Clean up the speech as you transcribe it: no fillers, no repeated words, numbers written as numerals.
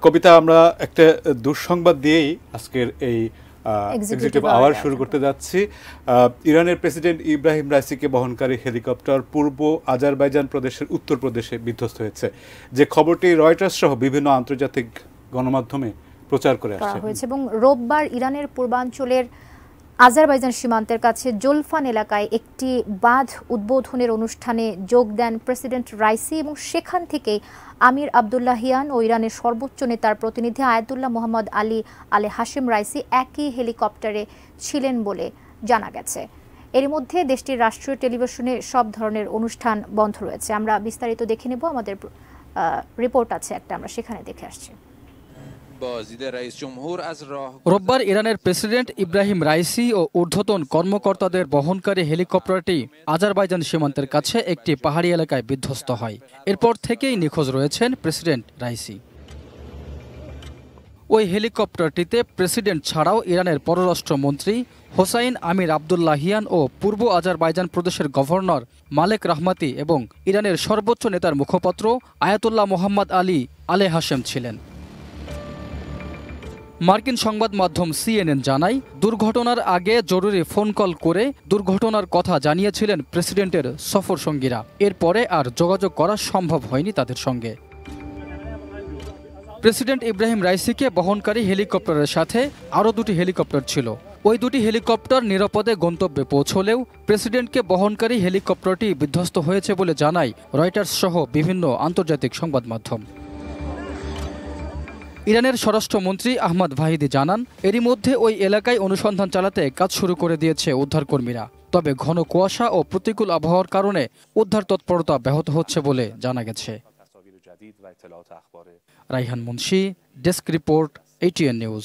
কবিতা, আমরা একটা দুঃসংবাদ দিয়েই আজকের এই এক্সিকিউটিভ আওয়ার শুরু করতে যাচ্ছি। ইরানের প্রেসিডেন্ট ইব্রাহিম রাইসিকে বহনকারী হেলিকপ্টার পূর্ব আজারবাইজান প্রদেশের উত্তর প্রদেশে বিধ্বস্ত হয়েছে, যে খবরটি রয়টার্স সহ বিভিন্ন আন্তর্জাতিক গণমাধ্যমে প্রচার করে হয়েছে। এবং রোববার ইরানের পূর্বাঞ্চলের আজারবাইজান সীমান্তের কাছে জোলফান এলাকায় একটি বাঁধ উদ্বোধনের অনুষ্ঠানে যোগ দেন প্রেসিডেন্ট রাইসি এবং সেখান থেকে আমির আবদুল্লাহিয়ান ও ইরানের সর্বোচ্চ নেতার প্রতিনিধি আয়াতুল্লাহ মোহাম্মদ আলী আলে হাশেম রাইসি একই হেলিকপ্টারে ছিলেন বলে জানা গেছে। এর মধ্যে দেশটির রাষ্ট্রীয় টেলিভিশনে সব ধরনের অনুষ্ঠান বন্ধ রয়েছে। আমরা বিস্তারিত দেখে নেব, আমাদের রিপোর্ট আছে একটা, আমরা সেখানে দেখে আসছি। রোববার ইরানের প্রেসিডেন্ট ইব্রাহিম রাইসি ও ঊর্ধ্বতন কর্মকর্তাদের বহনকারী হেলিকপ্টারটি আজারবাইজান সীমান্তের কাছে একটি পাহাড়ি এলাকায় বিধ্বস্ত হয়। এরপর থেকেই নিখোঁজ রয়েছেন প্রেসিডেন্ট রাইসি। ওই হেলিকপ্টারটিতে প্রেসিডেন্ট ছাড়াও ইরানের পররাষ্ট্রমন্ত্রী হোসাইন আমির আবদুল্লাহিয়ান ও পূর্ব আজারবাইজান প্রদেশের গভর্নর মালেক রাহমাতি এবং ইরানের সর্বোচ্চ নেতার মুখপাত্র আয়াতুল্লাহ মোহাম্মদ আলী আলে হাশেম ছিলেন। মার্কিন সংবাদ মাধ্যম সিএনএন জানায়, দুর্ঘটনার আগে জরুরি ফোন কল করে দুর্ঘটনার কথা জানিয়েছিলেন প্রেসিডেন্টের সফর সঙ্গীরা। এরপরে আর যোগাযোগ করা সম্ভব হয়নি তাদের সঙ্গে। প্রেসিডেন্ট ইব্রাহিম রাইসিকে বহনকারী হেলিকপ্টারের সাথে আরও দুটি হেলিকপ্টার ছিল। ওই দুটি হেলিকপ্টার নিরাপদে গন্তব্যে পৌঁছলেও প্রেসিডেন্টকে বহনকারী হেলিকপ্টারটি বিধ্বস্ত হয়েছে বলে জানায় রয়টার্স সহ বিভিন্ন আন্তর্জাতিক সংবাদ মাধ্যম। ইরানের স্বরাষ্ট্রমন্ত্রী আহমদ ভাহিদি জানান, এরই মধ্যে ওই এলাকায় অনুসন্ধান চালাতে কাজ শুরু করে দিয়েছে উদ্ধারকর্মীরা। তবে ঘন কুয়াশা ও প্রতিকূল আবহাওয়ার কারণে উদ্ধার তৎপরতা ব্যাহত হচ্ছে বলে জানা গেছে। Raihan Munshi, desk report, ATN news.